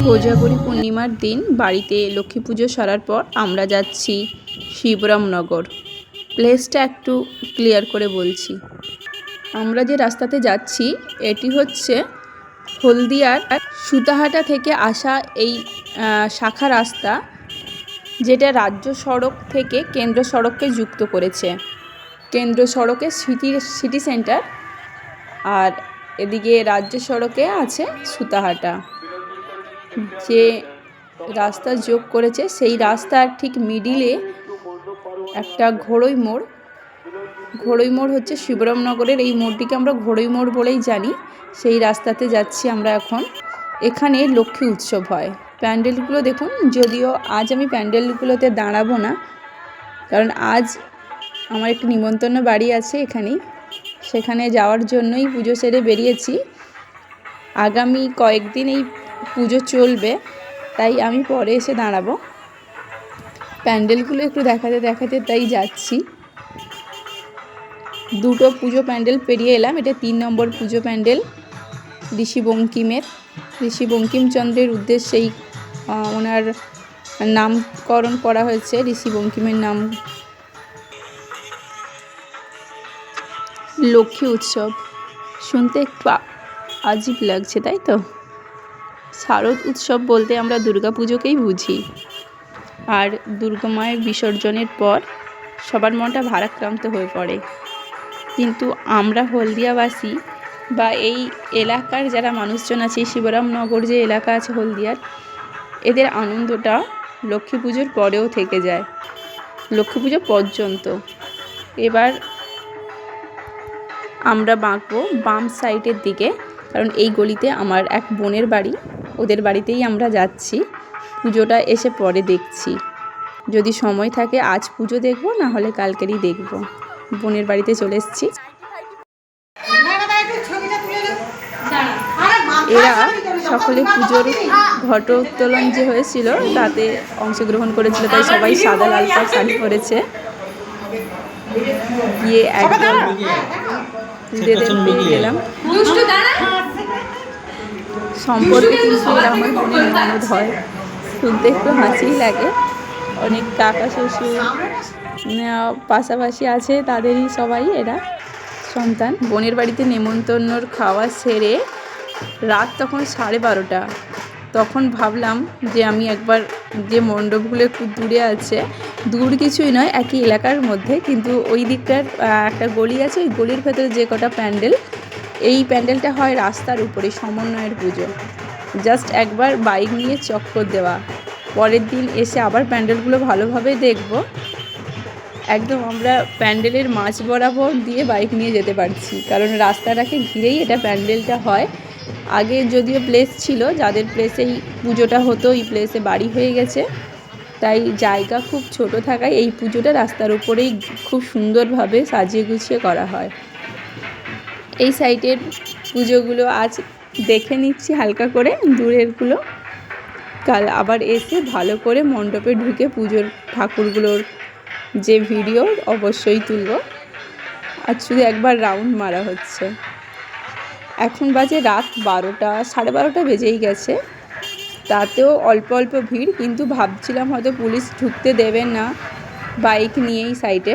কোজাগরী পূর্ণিমার দিন বাড়িতে লক্ষ্মী পুজো সারার পর আমরা যাচ্ছি শিবরামনগর। প্লেসটা একটু ক্লিয়ার করে বলছি। আমরা যে রাস্তাতে যাচ্ছি এটি হচ্ছে হলদিয়ার সুতাহাটা থেকে আসা এই শাখা রাস্তা, যেটা রাজ্য সড়ক থেকে কেন্দ্র সড়ককে যুক্ত করেছে। কেন্দ্র সড়কে সিটি সেন্টার, আর এদিকে রাজ্য সড়কে আছে সুতাহাটা। যে রাস্তা যোগ করেছে সেই রাস্তার ঠিক মিডিলে একটা ঘোড়ই মোড় হচ্ছে শিবরামনগরের। এই মোড়টিকে আমরা ঘোড়ই মোড় বলেই জানি। সেই রাস্তাতে যাচ্ছি আমরা এখন। এখানে লক্ষ্মী উৎসব হয়। প্যান্ডেলগুলো দেখুন, যদিও আজ আমি প্যান্ডেলগুলোতে দাঁড়াবো না, কারণ আজ আমার একটু নিমন্ত্রণ বাড়ি আছে এখানেই। সেখানে যাওয়ার জন্যই পুজো সেরে বেরিয়েছি। আগামী কয়েকদিন এই পুজো চলবে, তাই আমি পরে এসে দাঁড়াবো। প্যান্ডেলগুলো একটু দেখাতে তাই যাচ্ছি। দুটো পুজো প্যান্ডেল পেরিয়ে এলাম। এটা 3 নম্বর পুজো প্যান্ডেল ঋষি বঙ্কিমচন্দ্রের উদ্দেশ্যেই ওনার নামকরণ করা হয়েছে। ঋষি বঙ্কিমের নাম। লক্ষ্মী উৎসব শুনতে একটু আজীব লাগছে, তাই তো? শারদ উৎসব বলতে আমরা দুর্গা পুজোকেই বুঝি। আর দুর্গা মায়ের বিসর্জনের পর সবার মনটা ভারাক্রান্ত হয়ে পড়ে, কিন্তু আমরা হলদিয়াবাসী বা এই এলাকার যারা মানুষজন আছে, শিবরামনগর যে এলাকা আছে হলদিয়ার, এদের আনন্দটা লক্ষ্মী পুজোর পরেও থেকে যায়, লক্ষ্মী পুজো পর্যন্ত। এবার আমরা বাঁকবো বাম সাইডের দিকে, কারণ এই গলিতে আমার এক বোনের বাড়ি। ওদের বাড়িতেই আমরা যাচ্ছি। পুজোটা এসে পরে দেখছি, যদি সময় থাকে আজ পুজো দেখব, না হলে কালকেরই দেখব। বোনের বাড়িতে চলে এসেছি। এরা সকলে পুজোর ঘটোত্তোলন যে হয়েছিল তাতে অংশগ্রহণ করেছিল, তাই সবাই সাদা লাল পাড় শাড়ি পরেছে। গিয়ে একদম পেয়ে গেলাম। সম্পর্কে কিন্তু এরা আমার বোনের ননদ হয়। শুনতে একটু হাসিই লাগে। অনেক কাকা শ্বশুর পাশাপাশি আছে, তাদেরই সবাই এরা সন্তান। বোনের বাড়িতে নেমন্তন্নর খাওয়া সেরে রাত তখন 12:30। তখন ভাবলাম যে আমি একবার, যে মণ্ডপগুলো একটু দূরে আছে, দূর কিছুই নয়, একই এলাকার মধ্যে, কিন্তু ওই দিকটার একটা গলি আছে, ওই গলির ভেতরে যে কটা প্যান্ডেল, এই প্যান্ডেলটা হয় রাস্তার উপরে, সমন্বয়ের পুজো। জাস্ট একবার বাইক নিয়ে চক্কর দেওয়া, পরের দিন এসে আবার প্যান্ডেলগুলো ভালোভাবে দেখব। একদম আমরা প্যান্ডেলের মাঝ বরাবর দিয়ে বাইক নিয়ে যেতে পারছি, কারণ রাস্তাটাকে ঘিরেই এটা প্যান্ডেলটা হয়। আগে যদিও প্লেস ছিল, যাদের প্লেসে এই পুজোটা হতো, এই প্লেসে বাড়ি হয়ে গেছে, তাই জায়গা খুব ছোট থাকায় এই পুজোটা রাস্তার উপরেই খুব সুন্দরভাবে সাজিয়ে গুছিয়ে করা হয়। এই সাইডের পুজোগুলো আজ দেখে নিচ্ছি হালকা করে, দূরেরগুলো কাল আবার এসে ভালো করে মণ্ডপে ঢুকে পুজোর ঠাকুরগুলোর যে ভিডিও অবশ্যই তুলব। আর শুধু একবার রাউন্ড মারা হচ্ছে। এখন বাজে রাত 12টা, 12:30 বেজেই গেছে। তাতেও অল্প অল্প ভিড়, কিন্তু ভাবছিলাম হয়তো পুলিশ ঢুকতে দেবে না বাইক নিয়েই সাইডে,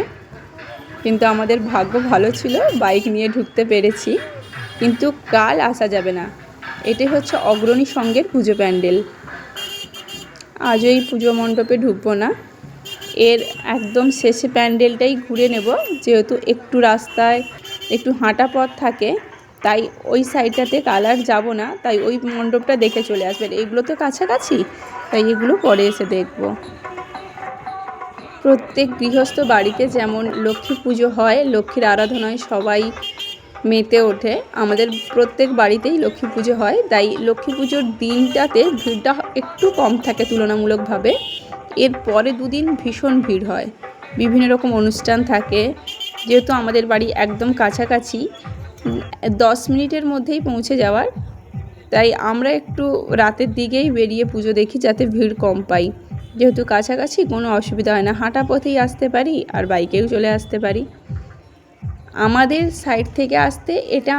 কিন্তু আমাদের ভাগ্য ভালো ছিল, বাইক নিয়ে ঢুকতে পেরেছি। কিন্তু কাল আসা যাবে না। এটাই হচ্ছে অগ্রণী সঙ্গের পুজো প্যান্ডেল। আজও এই পুজো মণ্ডপে ঢুকবো না, এর একদম শেষে প্যান্ডেলটাই ঘুরে নেব। যেহেতু একটু রাস্তায় একটু হাঁটা পথ থাকে, তাই ওই সাইডটাতে কালার যাব না, তাই ওই মণ্ডপটা দেখে চলে আসবেন। এগুলো তো কাছাকাছি, তাই এগুলো পরে এসে দেখব। প্রত্যেক গৃহস্থ বাড়িতে যেমন লক্ষ্মী পুজো হয়, লক্ষ্মীর আরাধনায় সবাই মেতে ওঠে, আমাদের প্রত্যেক বাড়িতেই লক্ষ্মী পুজো হয়। তাই লক্ষ্মী পুজোর দিনটাতে ভিড়টা একটু কম থাকে তুলনামূলকভাবে। এর পরে 2 দিন ভীষণ ভিড় হয়, বিভিন্ন রকম অনুষ্ঠান থাকে। যেহেতু আমাদের বাড়ি একদম কাছাকাছি, 10 মিনিটের মধ্যেই পৌঁছে যাওয়ার, তাই আমরা একটু রাতের দিকেই বেরিয়ে পুজো দেখি, যাতে ভিড় কম পাই। যেহেতু কাছাকাছি কোনো অসুবিধা হয় না, হাঁটা পথেই আসতে পারি আর বাইকেও চলে আসতে পারি। আমাদের সাইড থেকে আসতে এটা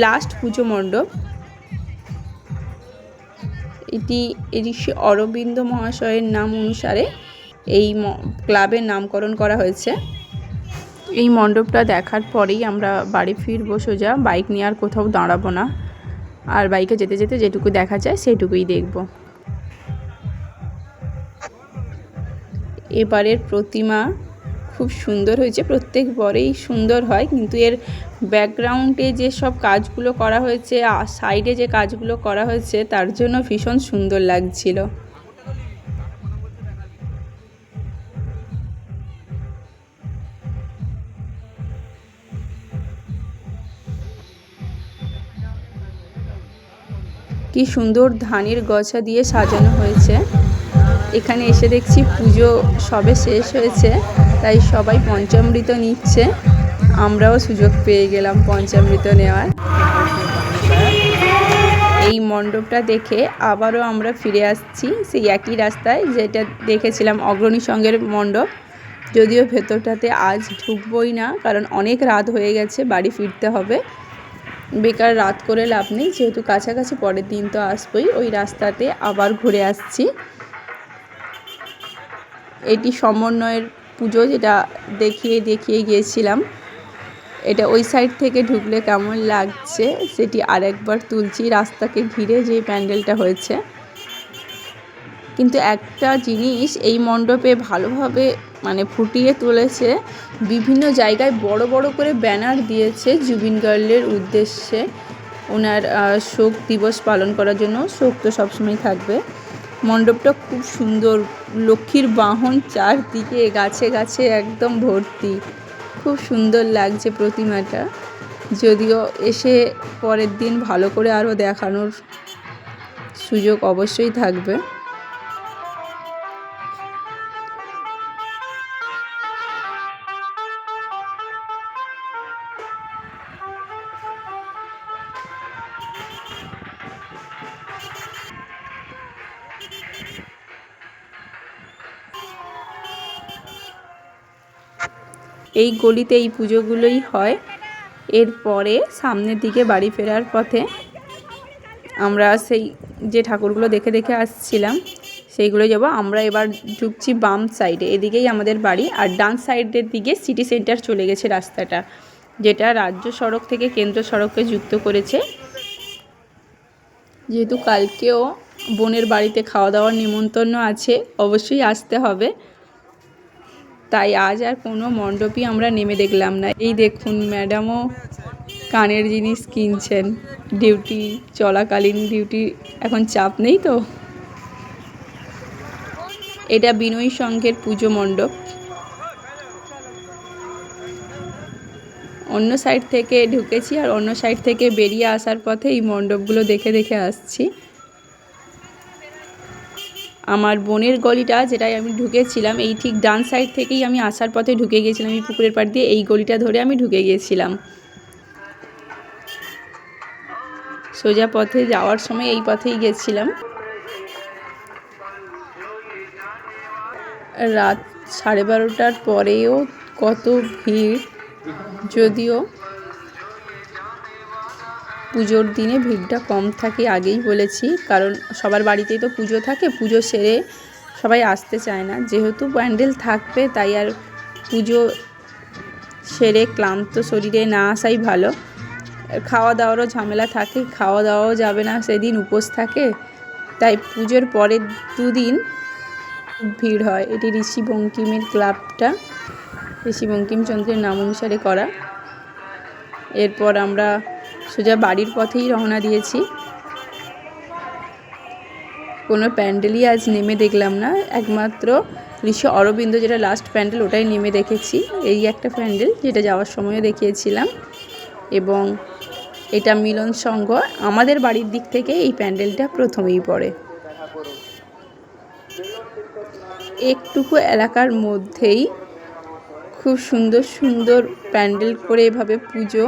লাস্ট পুজো মণ্ডপ। এটি ঋষি অরবিন্দ মহাশয়ের নাম অনুসারে এই ক্লাবের নামকরণ করা হয়েছে। এই মণ্ডপটা দেখার পরেই আমরা বাড়ি ফিরবো সোজা, বাইক নিয়ে আর কোথাও দাঁড়াবো না। আর বাইকে যেতে যেতে যেটুকু দেখা যায় সেটুকুই দেখব। এবারের প্রতিমা খুব সুন্দর হয়েছে, প্রত্যেকবারেই সুন্দর হয়, কিন্তু এর ব্যাকগ্রাউন্ডে যে সব কাজগুলো করা হয়েছে, সাইডে যে কাজগুলো করা হয়েছে, তার জন্য ভীষণ সুন্দর লাগছিল। কি সুন্দর ধানের গছা দিয়ে সাজানো হয়েছে। এখানে এসে দেখছি পুজো সবে শেষ হয়েছে, তাই সবাই পঞ্চামৃত নিচ্ছে। আমরাও সুযোগ পেয়ে গেলাম পঞ্চামৃত নেওয়ার। এই মণ্ডপটা দেখে আবারও আমরা ফিরে আসছি সেই একই রাস্তায় যেটা দেখেছিলাম অগ্রণী সংঘের মণ্ডপ। যদিও ভেতরটাতে আজ ঢুকবই না, কারণ অনেক রাত হয়ে গেছে, বাড়ি ফিরতে হবে। বেকার রাত করে লাভ নেই, যেহেতু কাছাকাছি, পরের দিন তো আসবই। ওই রাস্তাতে আবার ঘুরে আসছি। এটি সমন্বয়ের পুজো, যেটা দেখিয়ে গিয়েছিলাম। এটা ওই সাইড থেকে ঢুকলে কেমন লাগছে সেটি আরেকবার তুলছি, রাস্তাকে ঘিরে যে প্যান্ডেলটা হয়েছে। কিন্তু একটা জিনিস এই মণ্ডপে ভালোভাবে ফুটিয়ে তুলেছে, বিভিন্ন জায়গায় বড় বড় করে ব্যানার দিয়েছে জুবিন গার্গের উদ্দেশ্যে, ওনার শোক দিবস পালন করার জন্য। শোক তো সবসময় থাকবে। মণ্ডপটা খুব সুন্দর, লক্ষ্মীর বাহন চারদিকে গাছে গাছে একদম ভর্তি, খুব সুন্দর লাগছে প্রতিমাটা। যদিও এসে পরের দিন ভালো করে আরও দেখানোর সুযোগ অবশ্যই থাকবে। এই গলিতে এই পুজোগুলোই হয়। এরপরে সামনের দিকে বাড়ি ফেরার পথে আমরা সেই যে ঠাকুরগুলো দেখে আসছিলাম সেইগুলো যাব। আমরা এবার ঢুকছি বাম সাইডে, এদিকেই আমাদের বাড়ি। আর ডান সাইডের দিকে সিটি সেন্টার চলে গেছে রাস্তাটা, যেটা রাজ্য সড়ক থেকে কেন্দ্র সড়ককে যুক্ত করেছে। যেহেতু কালকেও বোনের বাড়িতে খাওয়া দাওয়ার নিমন্ত্রণ আছে, অবশ্যই আসতে হবে, তাই আজ আর কোনো মণ্ডপই আমরা নেমে দেখলাম না। এই দেখুন, ম্যাডামও কানের জিনিস কিনছেন, ডিউটি চলাকালীন, ডিউটি এখন চাপ নেই তো। এটা বিনয়ী সংঘের পুজো মণ্ডপ। অন্য সাইড থেকে ঢুকেছি আর অন্য সাইড থেকে বেরিয়ে আসার পথে এই মণ্ডপগুলো দেখে আসছি। আমার বোনের গলিটা যেটাই আমি ঢুকেছিলাম, এই ঠিক ডান সাইড থেকেই আমি আসার পথে ঢুকে গিয়েছিলাম। এই পুকুরের পাড় দিয়ে এই গলিটা ধরে আমি ঢুকে গিয়েছিলাম। সোজা পথে যাওয়ার সময় এই পথেই গেছিলাম। রাত 12:30টার পরেও কত ভিড়। যদিও পুজোর দিনে ভিড়টা কম থাকে, আগেই বলেছি, কারণ সবার বাড়িতেই তো পুজো থাকে। পুজো সেরে সবাই আসতে চায় না, যেহেতু প্যান্ডেল থাকবে, তাই আর পুজো সেরে ক্লান্ত শরীরে না আসাই ভালো। খাওয়া দাওয়ারও ঝামেলা থাকে, খাওয়া দাওয়াও যাবে না, সেদিন উপোস থাকে, তাই পুজোর পরের দুদিন ভিড় হয়। এটি ঋষি বঙ্কিমের ক্লাবটা, ঋষি বঙ্কিমচন্দ্রের নাম অনুসারে করা। এরপর আমরা সোজা বাড়ির পথেই রওনা দিয়েছি। কোনো প্যান্ডেলই আজ নেমে দেখলাম না, একমাত্র ঋষি অরবিন্দ যেটা লাস্ট প্যান্ডেল, ওটাই নেমে দেখেছি। এই একটা প্যান্ডেল যেটা যাওয়ার সময়ও দেখিয়েছিলাম। এবং এটা মিলন সংঘ, আমাদের বাড়ির দিক থেকে এই প্যান্ডেলটা প্রথমেই পড়ে। একটুকু এলাকার মধ্যেই খুব সুন্দর সুন্দর প্যান্ডেল করে এভাবে পুজো।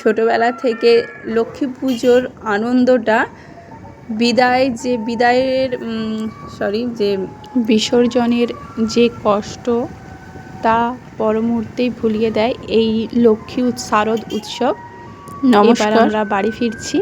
ছোটোবেলা থেকে লক্ষ্মী পুজোর আনন্দটা বিসর্জনের যে কষ্ট, তা পর মুহূর্তেই ভুলিয়ে দেয় এই লক্ষ্মী শারদ উৎসব। নমস্কার, আমরা বাড়ি ফিরছি।